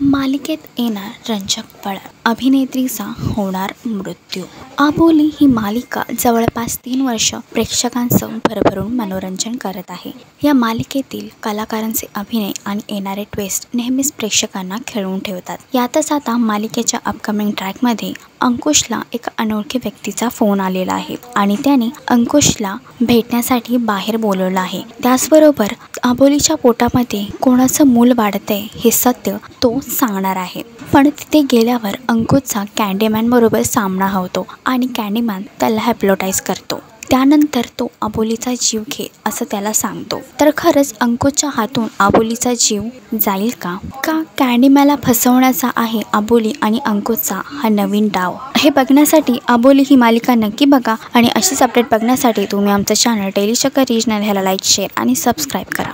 मालिकेत येणार रंजक वळण, अभिनेत्रीचा होणार मृत्यू। आबोली ही मालिका जवळपास 3 वर्ष प्रेक्षकांचं भरभरून मनोरंजन करत आहे। या मालिकेतील कलाकारांचे अभिनय आणि येणारे ट्विस्ट नेहमीच प्रेक्षकांना खिळवून ठेवतात। यातच आता मालिकेच्या अपकमिंग ट्रॅकमध्ये अंकुशला एका अनोळखी व्यक्तीचा फोन आलेला आहे आणि त्याने अंकुशला भेटण्यासाठी बाहेर बोलवलं आहे। त्याचबरोबर आबोलीच्या पोटामध्ये कोणाचं मूल वाढतंय हे सत्य तो सांगणार आहे। पण तिथे गेल्यावर अंकुशचा कॅन्डीमॅन बरोबर सामना होतो आणि कॅन्डीमॅन त्याला हिप्नोटाइज करतो। त्यानंतर तो आबोलीचा जीव घे असं त्याला सांगतो। तर खरंच अंकुशच्या हातून आबोलीचा जीव जाईल का कॅन्डीमॅनला फसवण्याचा आहे आबोली आणि अंकुशचा हा नवीन डाव? हे बघण्यासाठी आबोली ही मालिका नक्की बघा आणि अशीच अपडेट बघण्यासाठी तुम्ही आमचं चॅनल डेली चक्कर रिजनल ह्याला लाईक, शेअर आणि सबस्क्राईब करा।